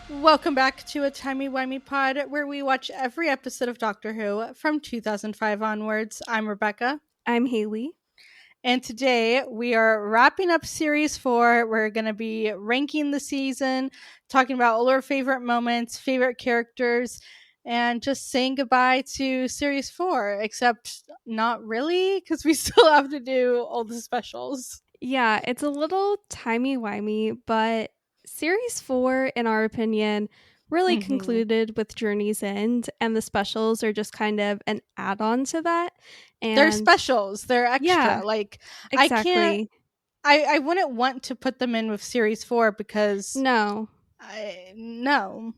Welcome back to a Timey-Wimey Pod where we watch every episode of Doctor Who from 2005 onwards. I'm Rebecca. I'm Haley. And today we are wrapping up Series 4. We're going to be ranking the season, talking about all our favorite moments, favorite characters, and just saying goodbye to Series 4, except not really, because we still have to do all the specials. Yeah, it's a little timey-wimey, but Series 4, in our opinion, really concluded with Journey's End, and the specials are just kind of an add-on to that. They're And specials. They're extra. yeah, Like, I can't exactly. I wouldn't want to put them in with Series 4 because No. no.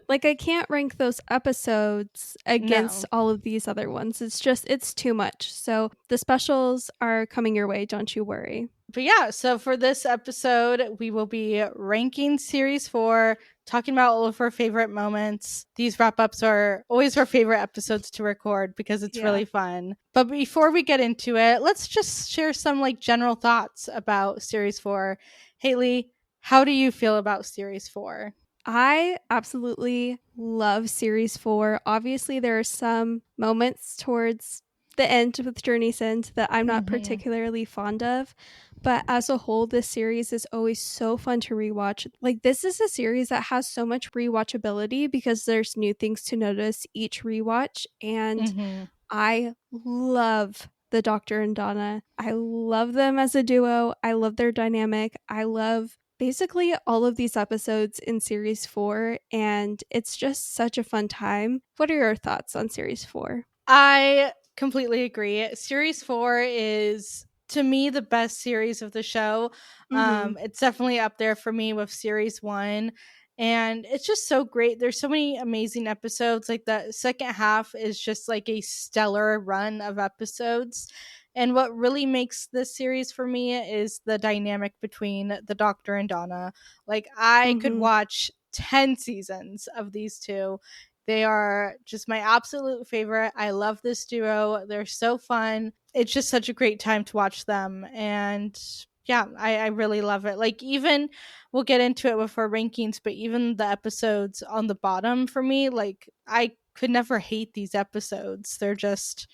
Like, I can't rank those episodes against No. all of these other ones. It's too much. So the specials are coming your way, don't you worry. But yeah, so for this episode, we will be ranking Series 4, talking about all of our favorite moments. These wrap ups are always our favorite episodes to record because it's really fun. But before we get into it, let's just share some like general thoughts about Series 4. Haley, how do you feel about Series 4? I absolutely love Series 4. Obviously, there are some moments towards the end with Journey's End that I'm not particularly fond of. But as a whole, this series is always so fun to rewatch. Like, this is a series that has so much rewatchability because there's new things to notice each rewatch. And I love the Doctor and Donna. I love them as a duo. I love their dynamic. I love basically all of these episodes in Series 4, and it's just such a fun time. What are your thoughts on Series 4? I completely agree. Series 4 is, to me, the best series of the show. It's definitely up there for me with Series 1. And it's just so great. There's so many amazing episodes. Like the second half is just like a stellar run of episodes. And what really makes this series for me is the dynamic between the Doctor and Donna. Like, I could watch 10 seasons of these two. They are just my absolute favorite. I love this duo. They're so fun. It's just such a great time to watch them. And yeah, I really love it. Like, even we'll get into it with our rankings, but even the episodes on the bottom for me, like, I could never hate these episodes. They're just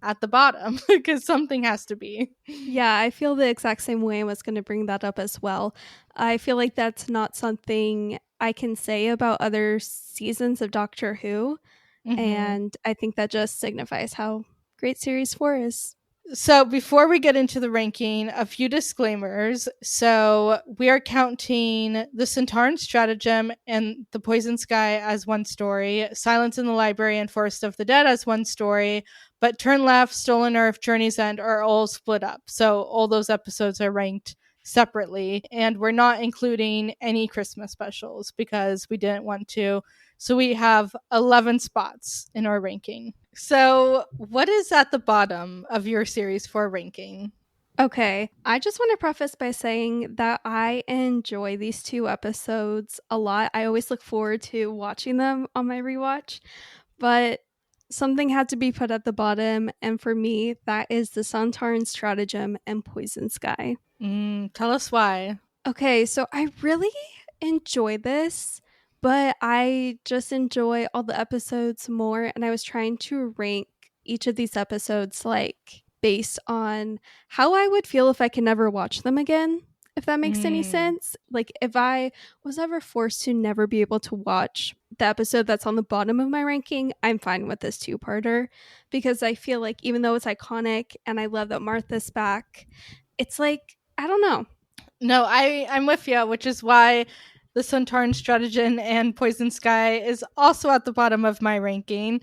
at the bottom because something has to be. Yeah, I feel the exact same way. I was going to bring that up as well. I feel like that's not something I can say about other seasons of Doctor Who. And I think that just signifies how great Series 4 is. So before we get into the ranking, a few disclaimers. So we are counting the Centauran Stratagem and the Poison Sky as one story, Silence in the Library and Forest of the Dead as one story, but Turn Left, Stolen Earth, Journey's End are all split up. So all those episodes are ranked separately, and we're not including any Christmas specials because we didn't want to. So we have 11 spots in our ranking. So, what is at the bottom of your Series 4 ranking? Okay, I just want to preface by saying that I enjoy these two episodes a lot. I always look forward to watching them on my rewatch, but something had to be put at the bottom, and for me, that is the Centauran Stratagem and Poison Sky. Tell us why. Okay, so I really enjoy this, but I just enjoy all the episodes more, and I was trying to rank each of these episodes like based on how I would feel if I could never watch them again, if that makes any sense. Like, if I was ever forced to never be able to watch the episode that's on the bottom of my ranking, I'm fine with this two-parter because I feel like even though it's iconic and I love that Martha's back, it's like, I don't know. No, I'm with you, which is why the Centauran Stratagem and Poison Sky is also at the bottom of my ranking.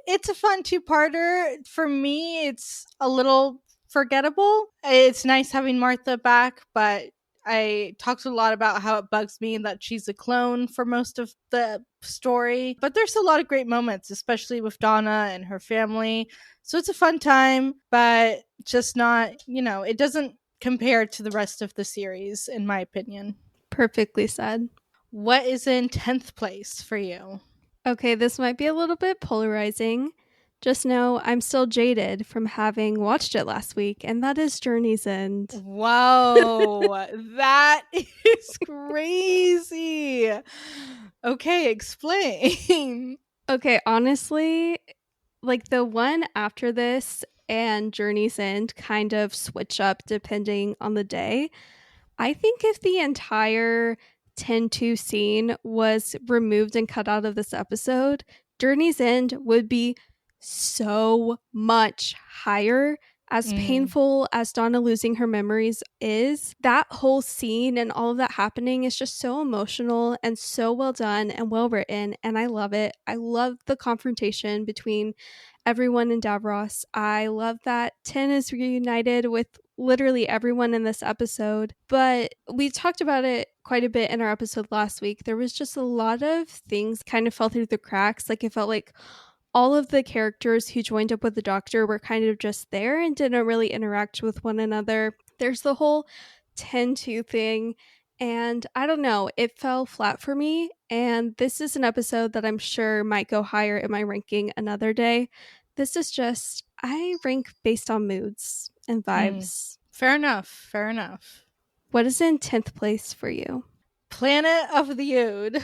It's a fun two-parter. For me, it's a little forgettable. It's nice having Martha back, but I talked a lot about how it bugs me that she's a clone for most of the story. But there's a lot of great moments, especially with Donna and her family. So it's a fun time, but just not, it doesn't compare to the rest of the series, in my opinion. Perfectly said. What is in 10th place for you? Okay, this might be a little bit polarizing. Just know I'm still jaded from having watched it last week, and that is Journey's End. Whoa, that is crazy. Okay, explain. Okay, honestly, like the one after this and Journey's End kind of switch up depending on the day. I think if the entire 10-2 scene was removed and cut out of this episode, Journey's End would be so much higher. As painful as Donna losing her memories is, that whole scene and all of that happening is just so emotional and so well done and well written, and I love it. I love the confrontation between everyone in Davros. I love that 10 is reunited with literally everyone in this episode, but we talked about it quite a bit in our episode last week. There was just a lot of things kind of fell through the cracks. Like it felt like all of the characters who joined up with the Doctor were kind of just there and didn't really interact with one another. There's the whole 10-2 thing, and I don't know, it fell flat for me. And this is an episode that I'm sure might go higher in my ranking another day. This is just, I rank based on moods and vibes. Fair enough. Fair enough. What is in 10th place for you? Planet of the Ood.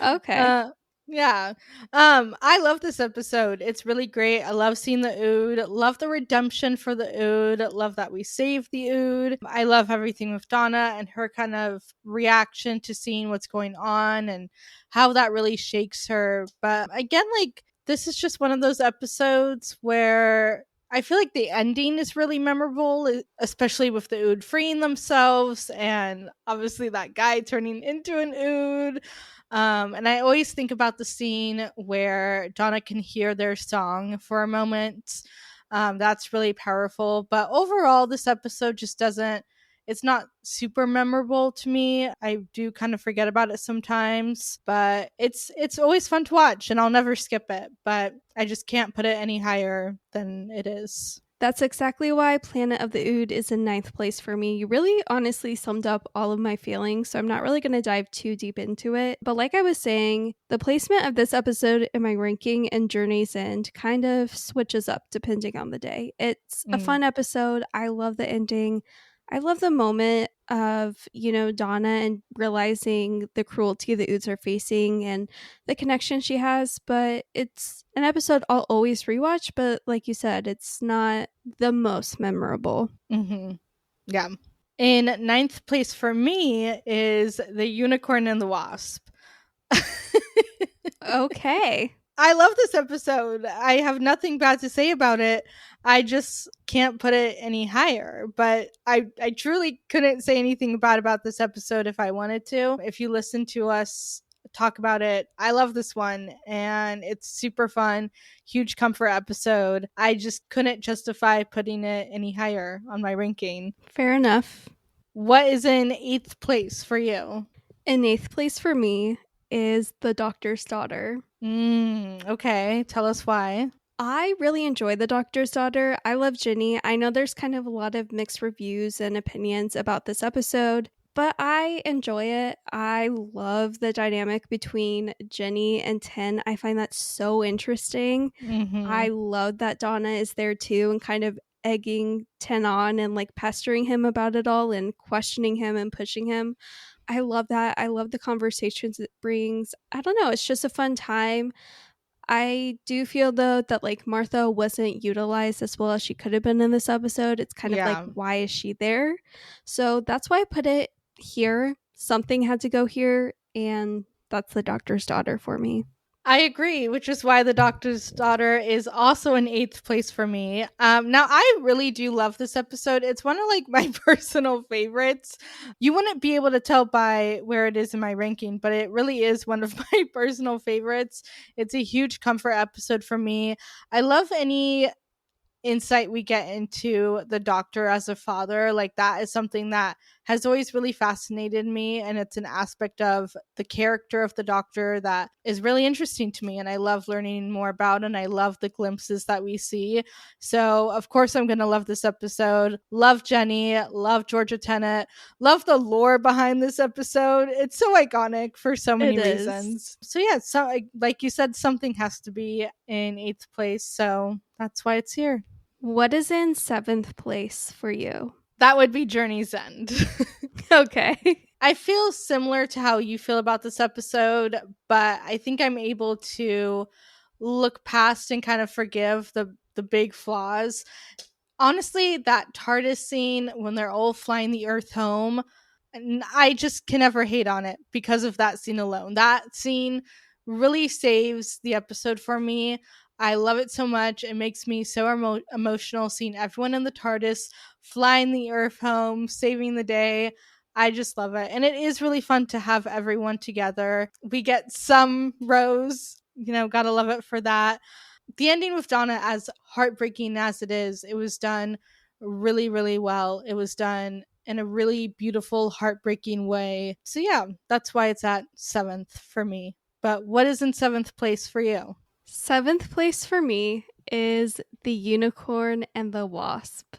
Okay. Yeah. I love this episode. It's really great. I love seeing the Ood. Love the redemption for the Ood. Love that we saved the Ood. I love everything with Donna and her kind of reaction to seeing what's going on and how that really shakes her. But again, like, this is just one of those episodes where I feel like the ending is really memorable, especially with the Ood freeing themselves and obviously that guy turning into an Ood. And I always think about the scene where Donna can hear their song for a moment. That's really powerful. But overall, this episode just doesn't, it's not super memorable to me. I do kind of forget about it sometimes, but it's always fun to watch and I'll never skip it. But I just can't put it any higher than it is. That's exactly why Planet of the Ood is in 9th place for me. You really honestly summed up all of my feelings, so I'm not really going to dive too deep into it. But like I was saying, the placement of this episode in my ranking and Journey's End kind of switches up depending on the day. It's a fun episode. I love the ending. I love the moment of, Donna and realizing the cruelty the Oods are facing and the connection she has, but it's an episode I'll always rewatch, but like you said, it's not the most memorable. Yeah. In 9th place for me is The Unicorn and the Wasp. Okay. I love this episode. I have nothing bad to say about it. I just can't put it any higher. But I truly couldn't say anything bad about this episode if I wanted to. If you listen to us talk about it, I love this one and it's super fun. Huge comfort episode. I just couldn't justify putting it any higher on my ranking. Fair enough. What is in 8th place for you? In 8th place for me is The Doctor's Daughter. Okay, tell us why. I really enjoy The Doctor's Daughter. I love Ginny. I know there's kind of a lot of mixed reviews and opinions about this episode, but I enjoy it. I love the dynamic between Ginny and 10. I find that so interesting. I love that Donna is there too and kind of egging 10 on and like pestering him about it all and questioning him and pushing him. I love that. I love the conversations it brings. I don't know. It's just a fun time. I do feel though that like Martha wasn't utilized as well as she could have been in this episode. It's kind of like, why is she there? So that's why I put it here. Something had to go here, and that's The Doctor's Daughter for me. I agree, which is why The Doctor's Daughter is also in 8th place for me. Now, I really do love this episode. It's one of like my personal favorites. You wouldn't be able to tell by where it is in my ranking, but it really is one of my personal favorites. It's a huge comfort episode for me. I love any insight we get into the Doctor as a father. Like, that is something that has always really fascinated me, and it's an aspect of the character of the Doctor that is really interesting to me and I love learning more about, and I love the glimpses that we see. So of course I'm gonna love this episode. Love Jenny, love Georgia Tennant, love the lore behind this episode. It's so iconic for so many reasons. So yeah, so like you said, something has to be in 8th place, so that's why it's here. What is in 7th place for you? That would be Journey's End. Okay. I feel similar to how you feel about this episode, but I think I'm able to look past and kind of forgive the big flaws. Honestly, that TARDIS scene when they're all flying the Earth home, I just can never hate on it because of that scene alone. That scene really saves the episode for me. I love it so much. It makes me so emotional seeing everyone in the TARDIS flying the Earth home, saving the day. I just love it. And it is really fun to have everyone together. We get some Rose, gotta love it for that. The ending with Donna, as heartbreaking as it was done really, really well. It was done in a really beautiful, heartbreaking way. So, yeah, that's why it's at 7th for me. But what is in 7th place for you? 7th place for me is The Unicorn and the Wasp.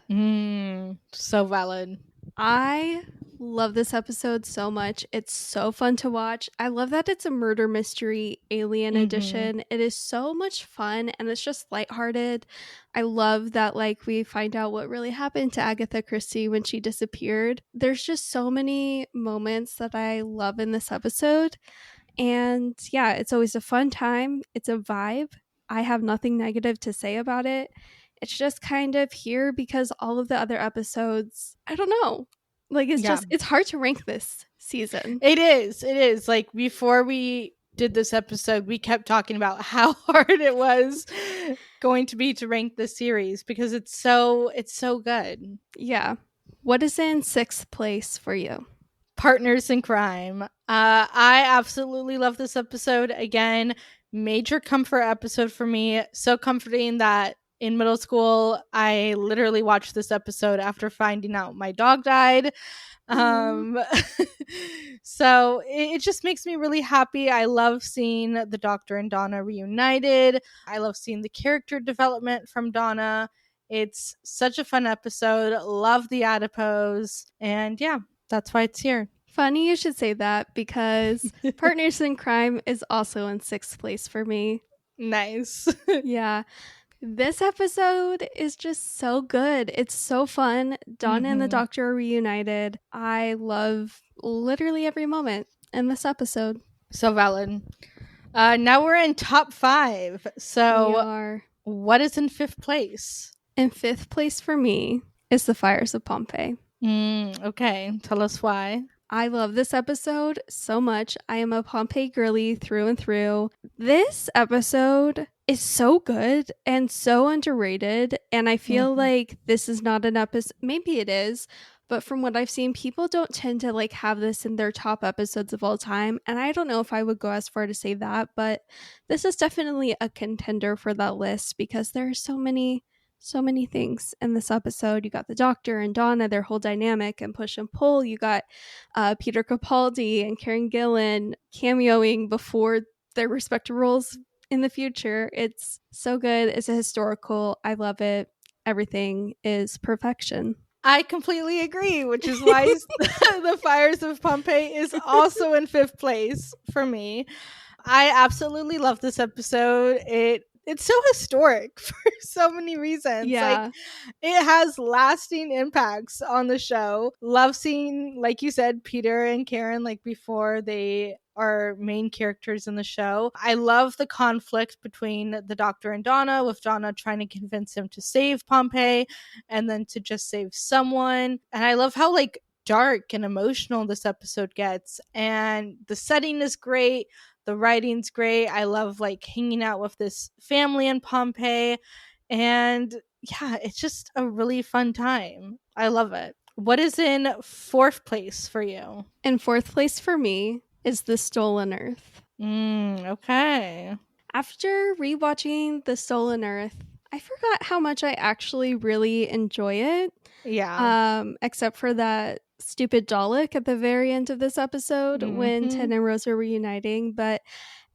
So valid. I love this episode so much. It's so fun to watch. I love that it's a murder mystery alien edition. It is so much fun and it's just lighthearted. I love that we find out what really happened to Agatha Christie when she disappeared. There's just so many moments that I love in this episode. And yeah, it's always a fun time. It's a vibe. I have nothing negative to say about it. It's just kind of here because all of the other episodes, I don't know. It's hard to rank this season. It is. Before we did this episode, we kept talking about how hard it was going to be to rank the series because it's so good. Yeah. What is in 6th place for you? Partners in Crime. I absolutely love this episode. Again, major comfort episode for me. So comforting that in middle school, I literally watched this episode after finding out my dog died. So it just makes me really happy. I love seeing the Doctor and Donna reunited. I love seeing the character development from Donna. It's such a fun episode. Love the adipose. And yeah, that's why it's here. Funny you should say that because Partners in Crime is also in 6th place for me. Nice. Yeah. This episode is just so good. It's so fun. Donna and the Doctor are reunited. I love literally every moment in this episode. So valid. Now we're in top 5. So what is in 5th place? In 5th place for me is The Fires of Pompeii. Okay. Tell us why. I love this episode so much. I am a Pompeii girly through and through. This episode is so good and so underrated. And I feel like this is not an episode. Maybe it is. But from what I've seen, people don't tend to have this in their top episodes of all time. And I don't know if I would go as far to say that. But this is definitely a contender for that list because there are so many things in this episode. You got the Doctor and Donna, their whole dynamic and push and pull. You got Peter Capaldi and Karen Gillan cameoing before their respective roles in the future. It's so good. It's a historical. I love it. Everything is perfection. I completely agree, which is why The Fires of Pompeii is also in 5th place for me. I absolutely love this episode. It's so historic for so many reasons. Yeah. It has lasting impacts on the show. Love seeing, like you said, Peter and Karen before they are main characters in the show. I love the conflict between the Doctor and Donna, with Donna trying to convince him to save Pompeii and then to just save someone. And I love how dark and emotional this episode gets. And the setting is great. The writing's great. I love hanging out with this family in Pompeii. And yeah, it's just a really fun time. I love it. What is in 4th place for you? In 4th place for me is The Stolen Earth. Okay. After rewatching The Stolen Earth, I forgot how much I actually really enjoy it. Yeah. Except for that stupid Dalek at the very end of this episode when Ted and Rose are reuniting. But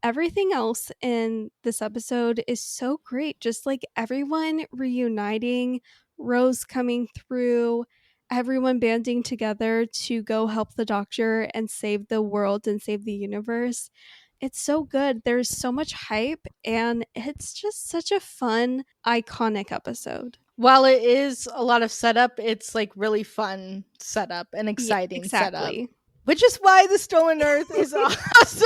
everything else in this episode is so great. Just everyone reuniting, Rose coming through, everyone banding together to go help the Doctor and save the world and save the universe. It's so good. There's so much hype and it's just such a fun, iconic episode. While it is a lot of setup, it's really fun setup and exciting setup. which is why The Stolen Earth is also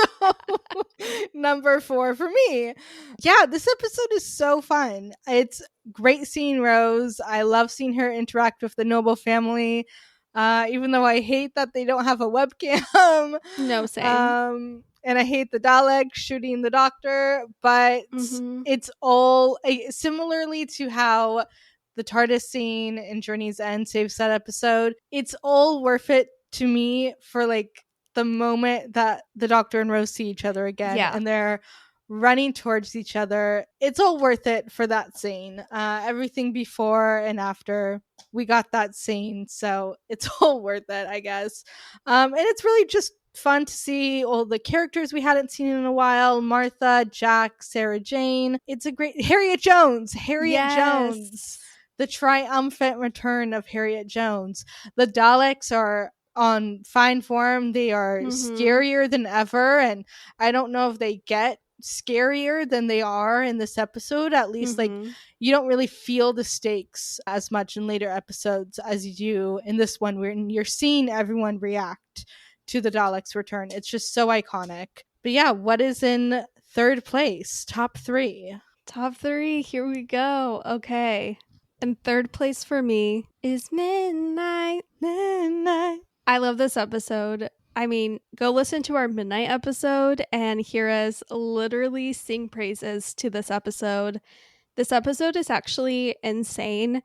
number 4 for me. Yeah, this episode is so fun. It's great seeing Rose. I love seeing her interact with the Noble family, even though I hate that they don't have a webcam. No, same. And I hate the Daleks shooting the doctor, but it's all similarly to how the TARDIS scene in Journey's End saves that episode. It's all worth it to me for like the moment that the Doctor and Rose see each other again, and they're running towards each other. It's all worth it for that scene. Everything before and after, we got that scene, so it's all worth it, I guess. And it's really just fun to see all the characters we hadn't seen in a while. Martha, Jack, Sarah Jane. It's a great Harriet Jones. Jones. The triumphant return of Harriet Jones. The Daleks are on fine form. They are scarier than ever, and I don't know if they get scarier than they are in this episode. At least like you don't really feel the stakes as much in later episodes as you do in this one, where you're seeing everyone react to the Daleks' return. It's just so iconic. But yeah, what is in third place? Top 3. Top 3, here we go. Okay. In third place for me is Midnight. I love this episode. I mean, go listen to our Midnight episode and hear us literally sing praises to this episode. This episode is actually insane.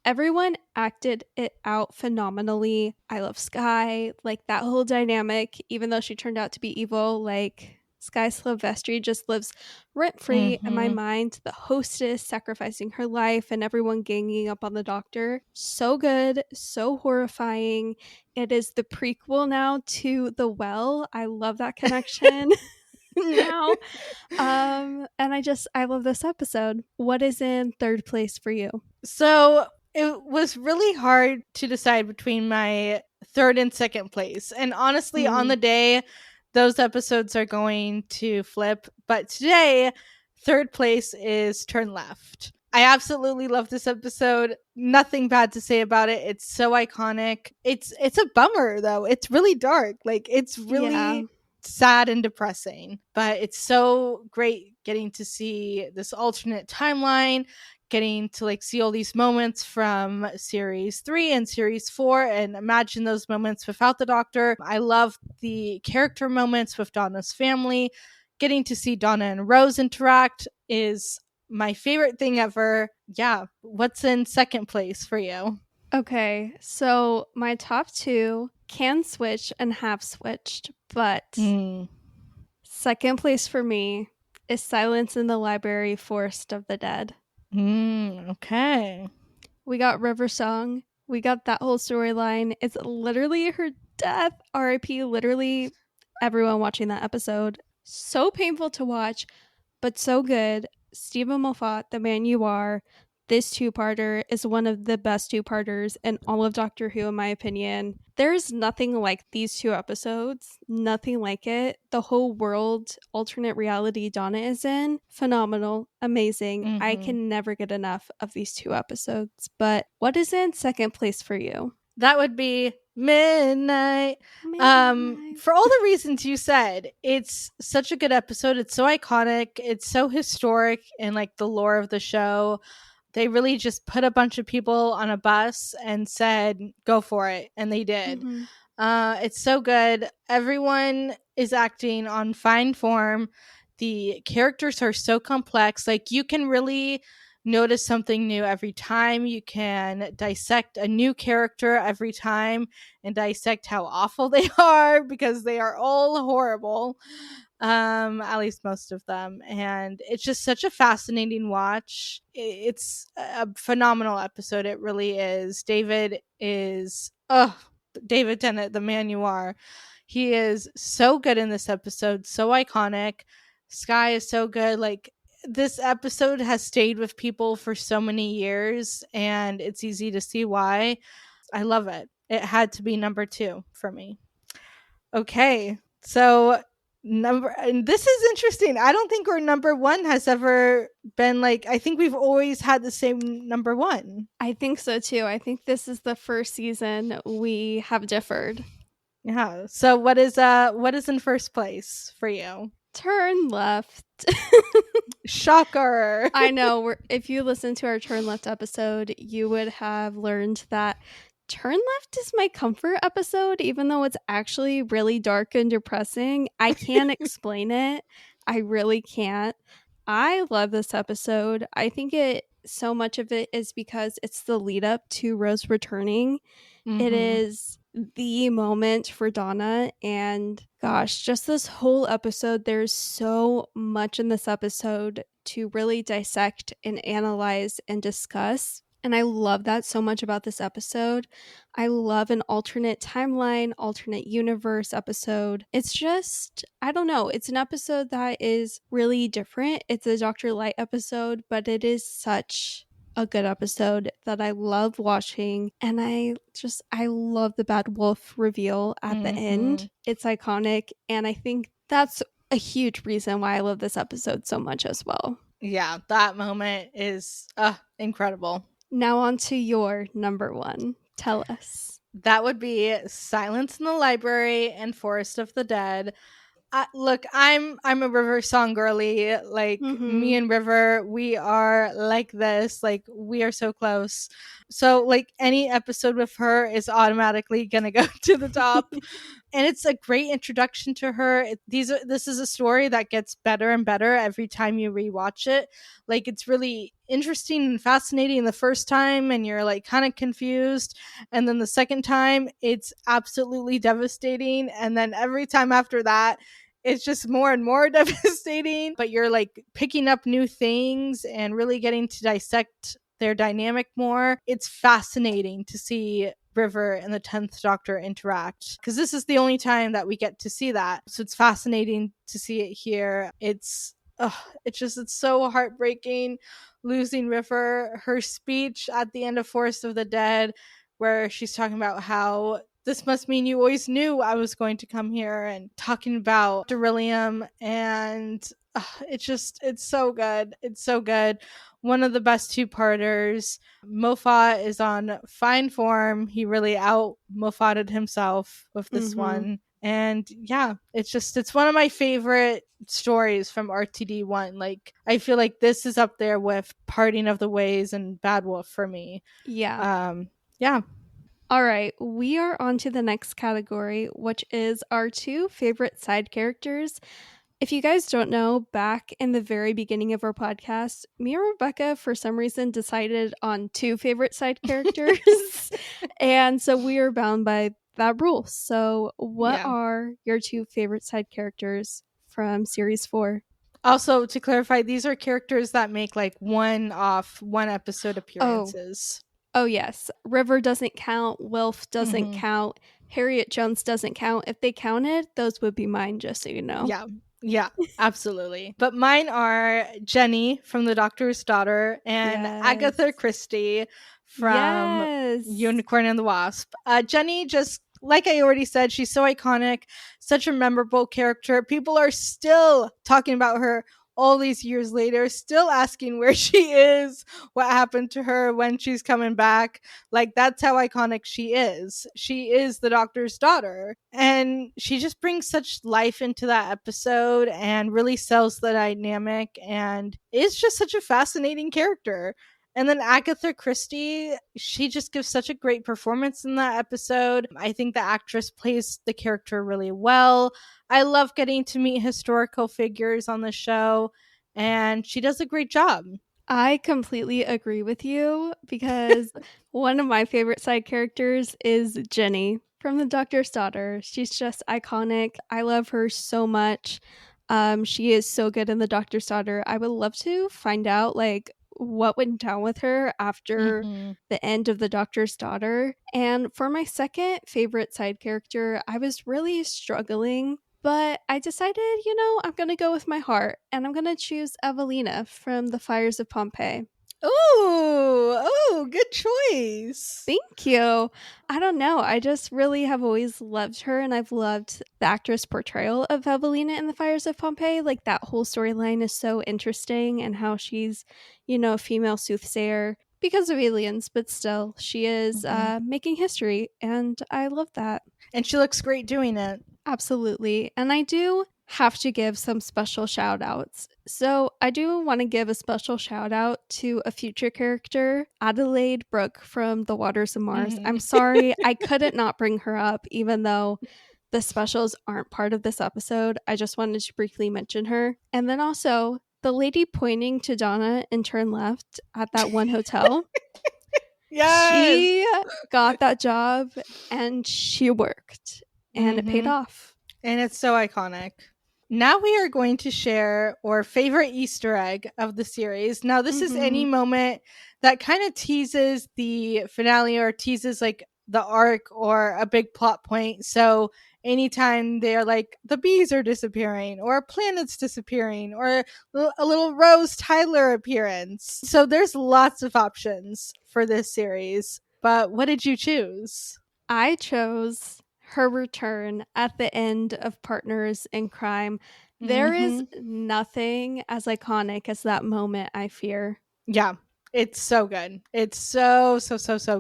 Everyone acted it out phenomenally. I love Skye. Like, that whole dynamic, even though she turned out to be evil, like, Skye Silvestri just lives rent-free in my mind. The hostess sacrificing her life and everyone ganging up on the Doctor. So good, so horrifying. It is the prequel now to The Well. I love that connection now. And I love this episode. What is in third place for you? So it was really hard to decide between my third and second place. And honestly, on the day, those episodes are going to flip. But today, third place is Turn Left. I absolutely love this episode. Nothing bad to say about it. It's so iconic. It's a bummer, though. It's really dark. Like, it's really sad and depressing. But it's so great getting to see this alternate timeline, getting to like see all these moments from series 3 and series 4 and imagine those moments without the Doctor. I love the character moments with Donna's family. Getting to see Donna and Rose interact is my favorite thing ever. Yeah. What's in second place for you? Okay, so my top 2 can switch and have switched, but second place for me is Silence in the Library, Forest of the Dead. Okay. We got River Song. We got that whole storyline. It's literally her death. R.I.P. Literally everyone watching that episode. So painful to watch, but so good. Stephen Moffat, The Man You Are. This two-parter is one of the best two-parters in all of Doctor Who, in my opinion. There's nothing like these 2 episodes. Nothing like it. The whole world, alternate reality Donna is in, phenomenal, amazing. I can never get enough of these 2 episodes. But what is in second place for you? That would be Midnight. For all the reasons you said, it's such a good episode. It's so iconic. It's so historic in like the lore of the show. They really just put a bunch of people on a bus and said, go for it. And they did. It's so good. Everyone is acting on fine form. The characters are so complex. Like, you can really notice something new every time. You can dissect a new character every time and dissect how awful they are, because they are all horrible. At least most of them. And it's just such a fascinating watch. It's a phenomenal episode. It really is. David Tennant, The Man You Are. He is so good in this episode. So iconic. Skye is so good. Like, this episode has stayed with people for so many years, and it's easy to see why. I love it. It had to be number 2 for me. Okay. So and this is interesting. I don't think our number 1 has ever been like, I think we've always had the same number 1. I think so too. I think this is the first season we have differed. Yeah. So what is in first place for you? Turn left. Shocker. I know. If you listen to our Turn Left episode, you would have learned that Turn Left is my comfort episode, even though it's actually really dark and depressing. I can't explain it. I really can't. I love this episode. I think so much of it is because it's the lead up to Rose returning. It is the moment for Donna, and gosh, just this whole episode, there's so much in this episode to really dissect and analyze and discuss. And I love that so much about this episode. I love an alternate timeline, alternate universe episode. It's just, I don't know, it's an episode that is really different. It's a Dr. Light episode, but it is such a good episode that I love watching. And I love the Bad Wolf reveal at the end. It's iconic. And I think that's a huge reason why I love this episode so much as well. Yeah, that moment is incredible. Now on to your number one. Tell us. That would be Silence in the Library and Forest of the Dead. Look, I'm a River song girly. Like me and River, we are like this. Like we are so close. So like any episode with her is automatically gonna go to the top. And it's a great introduction to her. This is a story that gets better and better every time you rewatch it. Like it's really interesting and fascinating the first time, and you're like kind of confused, and then the second time it's absolutely devastating, and then every time after that it's just more and more devastating, but you're like picking up new things and really getting to dissect their dynamic more. It's fascinating to see River and the 10th Doctor interact, because this is the only time that we get to see that. So it's fascinating to see it here. It's so heartbreaking losing River. Her speech at the end of Forest of the Dead, where she's talking about how this must mean you always knew I was going to come here, and talking about Beryllium, and it's so good. It's so good. One of the best two-parters. Moffat is on fine form. He really out Moffated himself with this one. And yeah, it's one of my favorite stories from RTD1. Like I feel like this is up there with Parting of the Ways and Bad Wolf for me. Yeah. Yeah. All right, we are on to the next category, which is our two favorite side characters. If you guys don't know, back in the very beginning of our podcast, me and Rebecca, for some reason, decided on two favorite side characters. And so we are bound by that rule. So, what are your two favorite side characters from series 4? Also, to clarify, these are characters that make like one episode appearances. Oh, yes. River doesn't count. Wilf doesn't count. Harriet Jones doesn't count. If they counted, those would be mine, just so you know. Yeah, absolutely. But mine are Jenny from The Doctor's Daughter and Agatha Christie from Unicorn and the Wasp. Jenny, just like I already said, she's so iconic, such a memorable character. People are still talking about her all these years later, still asking where she is, what happened to her, when she's coming back. Like, that's how iconic she is. She is the Doctor's daughter. And she just brings such life into that episode and really sells the dynamic, and is just such a fascinating character. And then Agatha Christie, she just gives such a great performance in that episode. I think the actress plays the character really well. I love getting to meet historical figures on the show, and she does a great job. I completely agree with you, because one of my favorite side characters is Jenny from The Doctor's Daughter. She's just iconic. I love her so much. She is so good in The Doctor's Daughter. I would love to find out like what went down with her after the end of The Doctor's Daughter. And for my second favorite side character, I was really struggling, but I decided, I'm going to go with my heart, and I'm going to choose Evelina from The Fires of Pompeii. Oh, good choice. Thank you. I don't know. I just really have always loved her, and I've loved the actress' portrayal of Evelina in The Fires of Pompeii. Like, that whole storyline is so interesting, and how she's, a female soothsayer. because of aliens, but still, she is making history, and I love that. And she looks great doing it. Absolutely. And I do have to give some special shout outs. So I do want to give a special shout out to a future character, Adelaide Brooke from The Waters of Mars. I'm sorry, I couldn't not bring her up, even though the specials aren't part of this episode. I just wanted to briefly mention her. And then also, the lady pointing to Donna in Turn Left at that one hotel. Yes! She got that job and she worked. And it paid off. And it's so iconic. Now we are going to share our favorite Easter egg of the series. Now, this is any moment that kind of teases the finale or teases like the arc or a big plot point. So anytime they're like the bees are disappearing or a planet's disappearing or a little Rose Tyler appearance. So there's lots of options for this series. But what did you choose? I chose her return at the end of Partners in Crime. There is nothing as iconic as that moment, I fear. Yeah, it's so good. It's so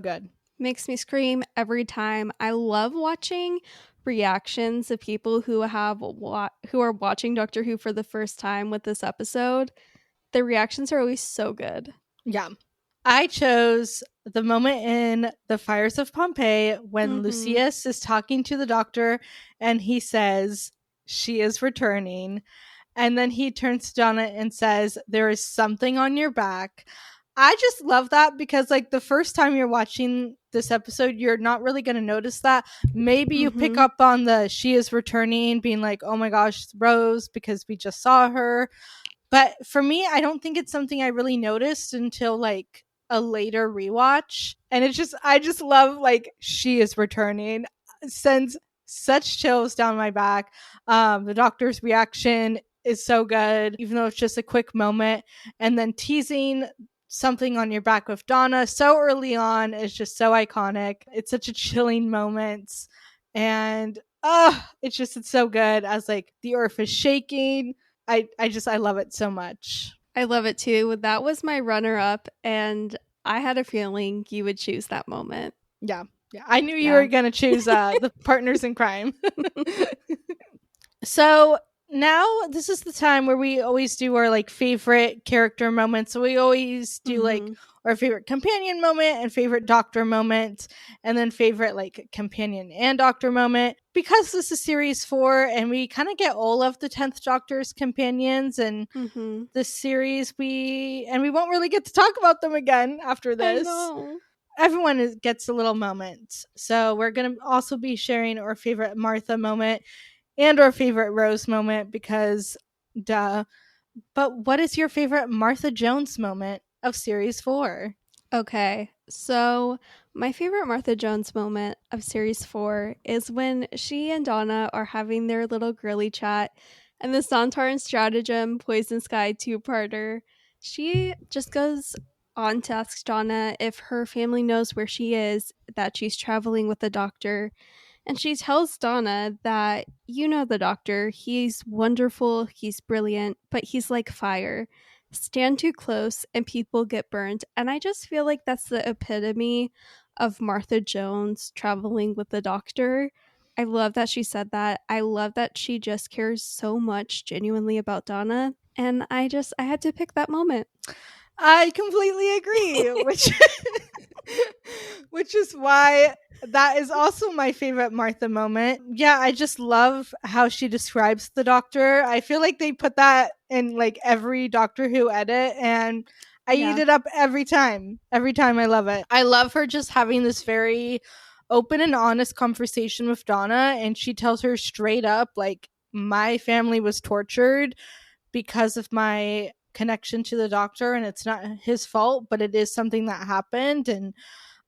good. Makes me scream every time. I love watching reactions of people who are watching Doctor Who for the first time with this episode. The reactions are always so good. Yeah. I chose the moment in The Fires of Pompeii when Lucius is talking to the doctor and he says, she is returning. And then he turns to Donna and says, there is something on your back. I just love that because like the first time you're watching this episode, you're not really going to notice that. Maybe you pick up on the she is returning being like, oh my gosh, it's Rose because we just saw her. But for me, I don't think it's something I really noticed until like a later rewatch. And I just love like she is returning. It sends such chills down my back. The doctor's reaction is so good, even though it's just a quick moment. And then teasing something on your back with Donna so early on is just so iconic. It's such a chilling moment. And it's so good as like the earth is shaking. I love it so much. I love it too. That was my runner up, and I had a feeling you would choose that moment. Yeah. I knew you were going to choose the Partners in Crime. So now this is the time where we always do our like favorite character moments. So we always do like our favorite companion moment and favorite doctor moment, and then favorite like companion and doctor moment. Because this is series 4 and we kind of get all of the 10th Doctor's companions and this series, we won't really get to talk about them again after this. I know. Everyone gets a little moment. So we're going to also be sharing our favorite Martha moment and our favorite Rose moment because duh. But what is your favorite Martha Jones moment of series 4? Okay, so my favorite Martha Jones moment of series 4 is when she and Donna are having their little girly chat and the Sontaran Stratagem Poison Sky 2-parter. She just goes on to ask Donna if her family knows where she is, that she's traveling with the doctor. And she tells Donna that, you know, the doctor, he's wonderful, he's brilliant, but he's like fire. Stand too close and people get burned. And I just feel like that's the epitome of Martha Jones traveling with the doctor. I love that she said that. I love that she just cares so much genuinely about Donna. And I had to pick that moment. I completely agree, which is why that is also my favorite Martha moment. Yeah, I just love how she describes the doctor. I feel like they put that in like every Doctor Who edit and I eat it up every time. Every time I love it. I love her just having this very open and honest conversation with Donna and she tells her straight up like my family was tortured because of my connection to the doctor and it's not his fault, but it is something that happened. And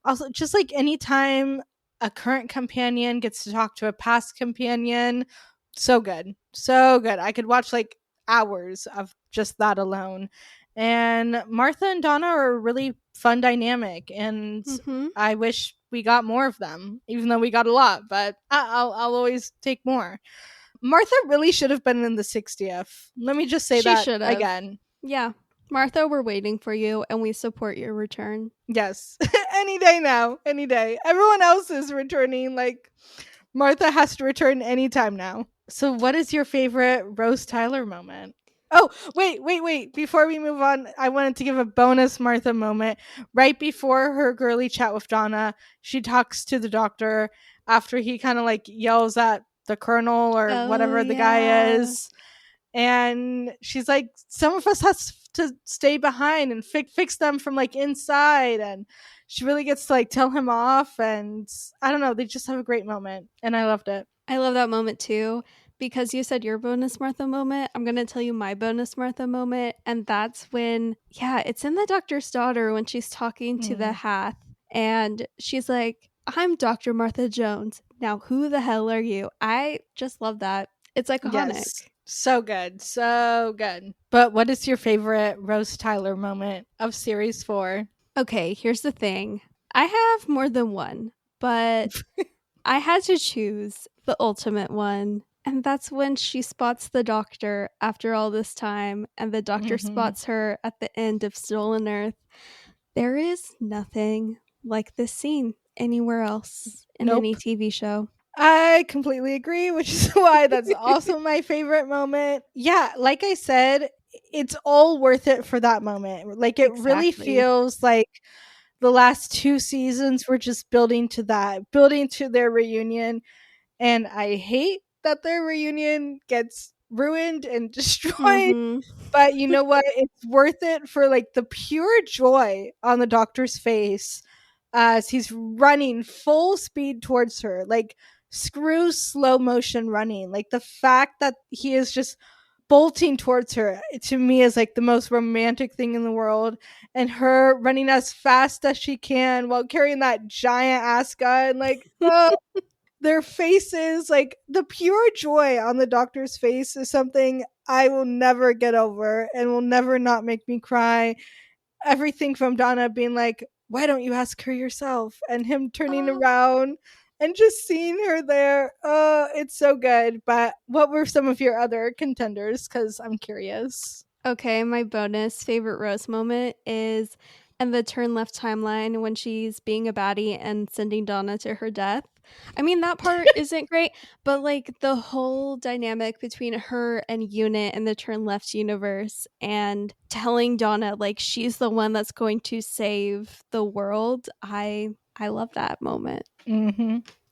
also just like anytime a current companion gets to talk to a past companion, so good. I could watch like hours of just that alone. And Martha and Donna are a really fun dynamic and I wish we got more of them, even though we got a lot, but I'll always take more. Martha really should have been in the 60th. Let me just say that again. Yeah, Martha, we're waiting for you and we support your return. Yes. Any day now. Any day. Everyone else is returning. Like, Martha has to return anytime now. So, what is your favorite Rose Tyler moment? Oh, wait. Before we move on, I wanted to give a bonus Martha moment. Right before her girly chat with Donna, she talks to the doctor after he kind of like yells at the colonel or Oh, whatever the guy yeah. is. And she's like, some of us has to stay behind and fix them from like inside. And she really gets to like tell him off. And I don't know, they just have a great moment. And I loved it. I love that moment too. Because you said your bonus Martha moment, I'm going to tell you my bonus Martha moment. And that's when, yeah, it's in The Doctor's Daughter when she's talking to the Hath. And she's like, I'm Dr. Martha Jones. Now, who the hell are you? I just love that. It's iconic. Yes. So good. So good. But what is your favorite Rose Tyler moment of series 4? Okay, here's the thing. I have more than one, but I had to choose the ultimate one. And that's when she spots the doctor after all this time, and the doctor spots her at the end of Stolen Earth. There is nothing like this scene anywhere else in any TV show. I completely agree, which is why that's also my favorite moment. Yeah, like I said, it's all worth it for that moment. Like, it really feels like the last 2 seasons were just building to that, building to their reunion. And I hate that their reunion gets ruined and destroyed. But you know what? It's worth it for like the pure joy on the doctor's face as he's running full speed towards her. Like, screw slow motion running. Like, the fact that he is just bolting towards her, to me, is like the most romantic thing in the world. And her running as fast as she can while carrying that giant ass gun, like, their faces, like the pure joy on the doctor's face is something I will never get over and will never not make me cry. Everything from Donna being like, why don't you ask her yourself? And him turning around and just seeing her there. Oh, it's so good. But what were some of your other contenders? Because I'm curious. Okay, my bonus favorite Rose moment is in the Turn Left timeline when she's being a baddie and sending Donna to her death. I mean, that part isn't great, but like the whole dynamic between her and Unit in the Turn Left universe and telling Donna like she's the one that's going to save the world, I love that moment.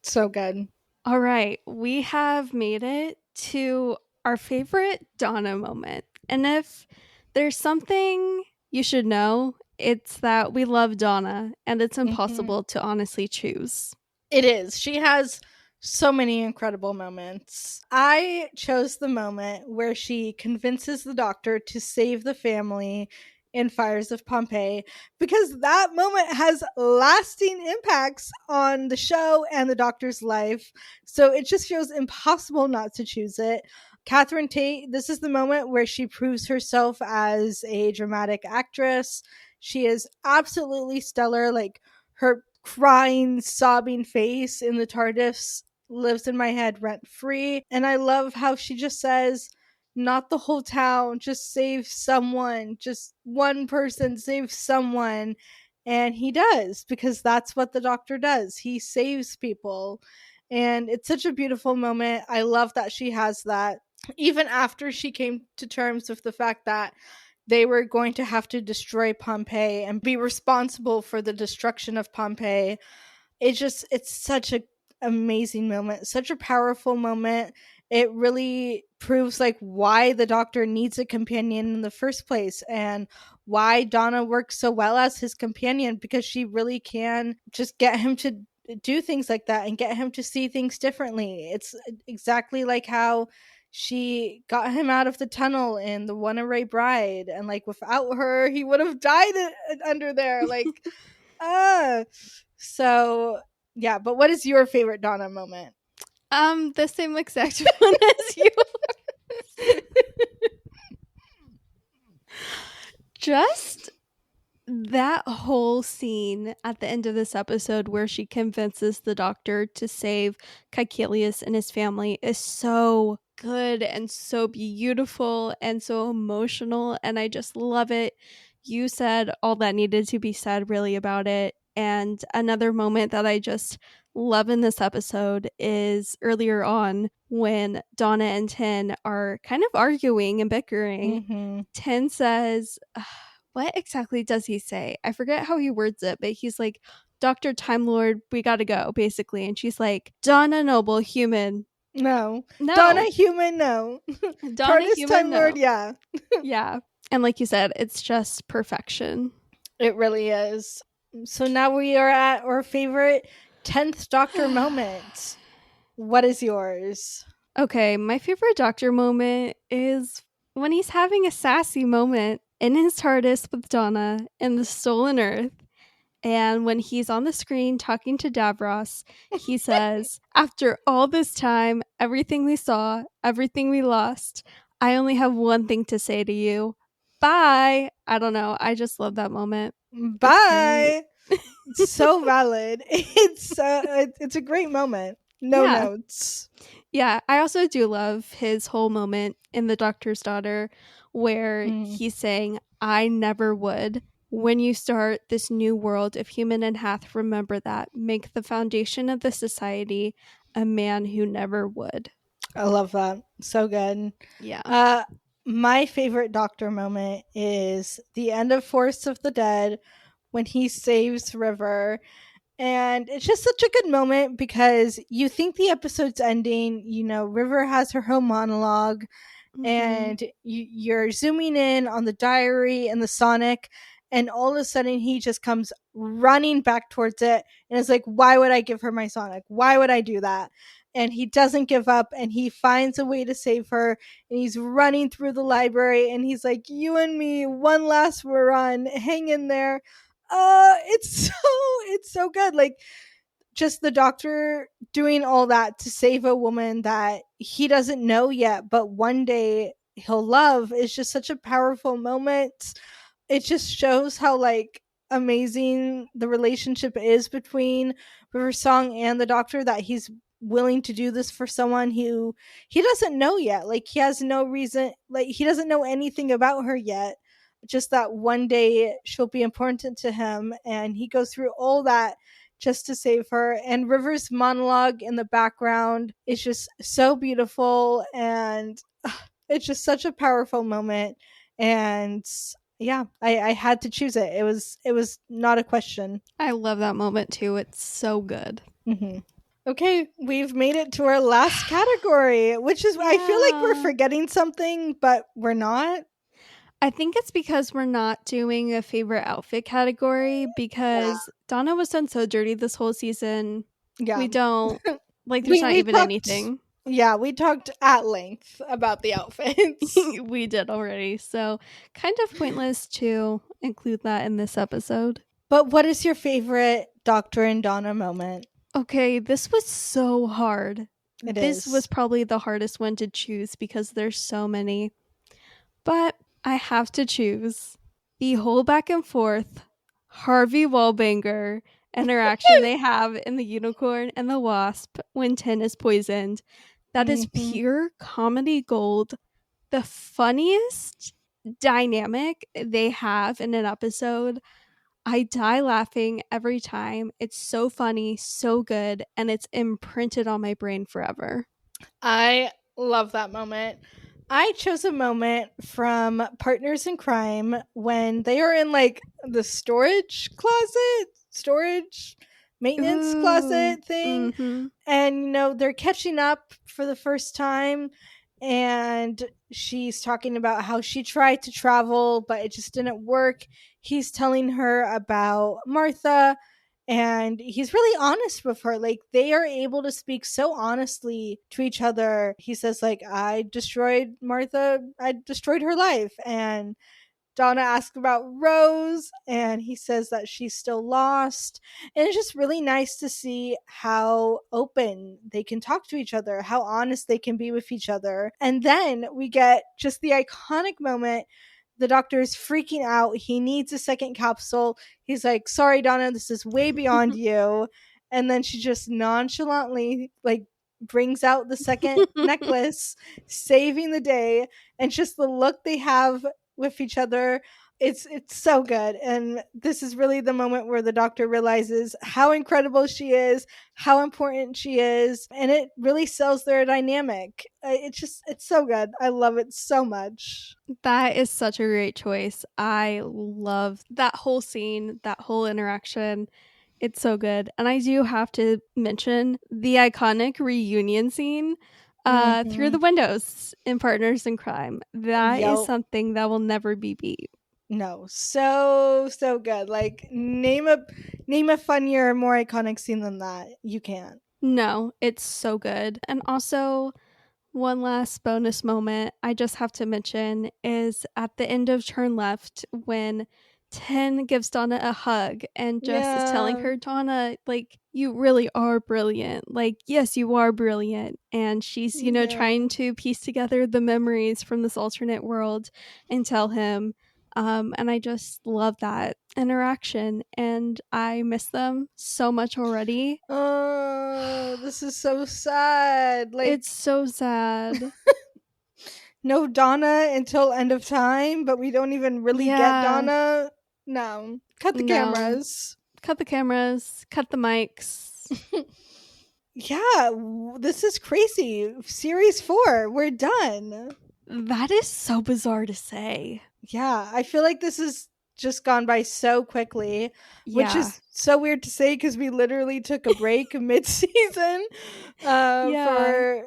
So good. All right, we have made it to our favorite Donna moment. And if there's something you should know, it's that we love Donna and it's impossible to honestly choose. It is. She has so many incredible moments. I chose the moment where she convinces the doctor to save the family in Fires of Pompeii, because that moment has lasting impacts on the show and the doctor's life. So it just feels impossible not to choose it. Catherine Tate, this is the moment where she proves herself as a dramatic actress. She is absolutely stellar. Like, her crying, sobbing face in the TARDIS lives in my head rent free. And I love how she just says, not the whole town, just save someone, just one person, save someone. And he does, because that's what the doctor does. He saves people. And it's such a beautiful moment. I love that she has that. Even after she came to terms with the fact that they were going to have to destroy Pompeii and be responsible for the destruction of Pompeii. It's such an amazing moment, such a powerful moment. It really proves like why the doctor needs a companion in the first place and why Donna works so well as his companion, because she really can just get him to do things like that and get him to see things differently. It's exactly like how she got him out of the tunnel in The One Array Bride, and like without her he would have died under there, like so yeah. But what is your favorite Donna moment? The same exact one as you. Just that whole scene at the end of this episode where she convinces the doctor to save Caecilius and his family is so good and so beautiful and so emotional, and I just love it. You said all that needed to be said really about it. And another moment that I just love in this episode is earlier on when Donna and Tin are kind of arguing and bickering. Mm-hmm. Tin says, what exactly does he say? I forget how he words it, but he's like, Dr. Time Lord, we gotta go, basically. And she's like, Donna Noble, human. No. No. Donna Human, no. Donna TARDIS Human, Time no. Lord, yeah. Yeah. And like you said, it's just perfection. It really is. So now we are at our favorite 10th Doctor moment. What is yours? Okay, my favorite Doctor moment is when he's having a sassy moment in his TARDIS with Donna in the Stolen Earth. And when he's on the screen talking to Davros, he says, after all this time, everything we saw, everything we lost, I only have one thing to say to you. Bye. I don't know. I just love that moment. Bye. So valid. It's a great moment. No notes. Yeah, I also do love his whole moment in The Doctor's Daughter where he's saying, I never would. When you start this new world of human and Hath, remember that. Make the foundation of the society a man who never would. I love that. So good. Yeah. My favorite Doctor moment is the end of Forest of the Dead when he saves River. And it's just such a good moment because you think the episode's ending, you know, River has her whole monologue, and you're zooming in on the diary and the Sonic, and all of a sudden he just comes running back towards it and is like, why would I give her my Sonic? Why would I do that? And he doesn't give up, and he finds a way to save her, and he's running through the library, and he's like, you and me, one last run, hang in there. It's so good. Like, just the Doctor doing all that to save a woman that he doesn't know yet, but one day he'll love, is just such a powerful moment. It just shows how like amazing the relationship is between River Song and the Doctor, that he's willing to do this for someone who he doesn't know yet. Like, he has no reason, like he doesn't know anything about her yet, just that one day she'll be important to him, and he goes through all that just to save her. And River's monologue in the background is just so beautiful, and it's just such a powerful moment. And yeah, I had to choose it. It was not a question. I love that moment too. It's so good. Mm-hmm. Okay, we've made it to our last category, which is, I feel like we're forgetting something, but we're not. I think it's because we're not doing a favorite outfit category, because Donna was done so dirty this whole season. Yeah. We don't, like, there's not even anything. Yeah, we talked at length about the outfits. We did already, so kind of pointless to include that in this episode. But what is your favorite Doctor and Donna moment? Okay, this was so hard. This was probably the hardest one to choose because there's so many. But I have to choose the whole back and forth Harvey Wallbanger interaction they have in The Unicorn and the Wasp when Tin is poisoned. That is pure comedy gold. The funniest dynamic they have in an episode. I die laughing every time. It's so funny, so good, and it's imprinted on my brain forever. I love that moment. I chose a moment from Partners in Crime when they are in like the storage maintenance closet thing. And you know, they're catching up for the first time, and she's talking about how she tried to travel but it just didn't work. He's telling her about Martha, and he's really honest with her. Like, they are able to speak so honestly to each other. He says, like, I destroyed Martha, I destroyed her life. And Donna asks about Rose, and he says that she's still lost. And it's just really nice to see how open they can talk to each other, how honest they can be with each other. And then we get just the iconic moment. The Doctor is freaking out. He needs a second capsule. He's like, sorry, Donna, this is way beyond you. And then she just nonchalantly, like, brings out the second necklace, saving the day, and just the look they have with each other. It's so good. And this is really the moment where the Doctor realizes how incredible she is, how important she is, and it really sells their dynamic. It's so good. I love it so much. That is such a great choice. I love that whole scene, that whole interaction. It's so good. And I do have to mention the iconic reunion scene through the windows in Partners in Crime. That is something that will never be beat. No, so good. Like name a funnier, more iconic scene than that. You can't. No, it's so good. And also, one last bonus moment I just have to mention is at the end of Turn Left when Ten gives Donna a hug and just is telling her, Donna, like, you really are brilliant. Like, yes, you are brilliant. And she's, trying to piece together the memories from this alternate world and tell him. And I just love that interaction, and I miss them so much already. Oh, this is so sad. Like, it's so sad. No Donna until end of time, but we don't even really get Donna. No. Cut the cameras. Cut the cameras. Cut the mics. Yeah, this is crazy. Series 4, we're done. That is so bizarre to say. Yeah, I feel like this has just gone by so quickly, which is so weird to say because we literally took a break mid-season for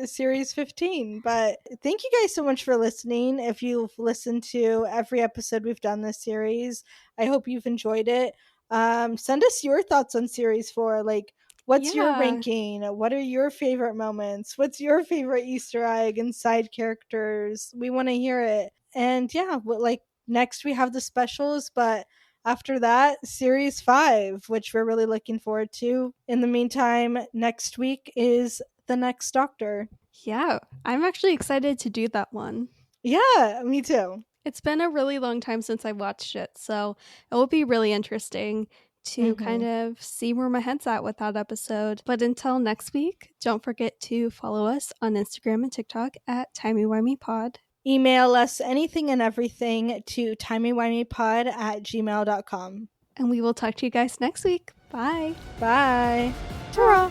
series 15. But thank you guys so much for listening. If you've listened to every episode we've done this series, I hope you've enjoyed it. Send us your thoughts on series 4. Like, what's your ranking? What are your favorite moments? What's your favorite Easter egg and side characters? We want to hear it. And like next we have the specials, but after that, series 5, which we're really looking forward to. In the meantime, next week is the next Doctor. Yeah, I'm actually excited to do that one. Yeah, me too. It's been a really long time since I watched it, so it will be really interesting to kind of see where my head's at with that episode. But until next week, don't forget to follow us on Instagram and TikTok at timey-wimey-pod. Email us anything and everything to timey-wimey-pod@gmail.com. And we will talk to you guys next week. Bye. Bye. Ta-ra.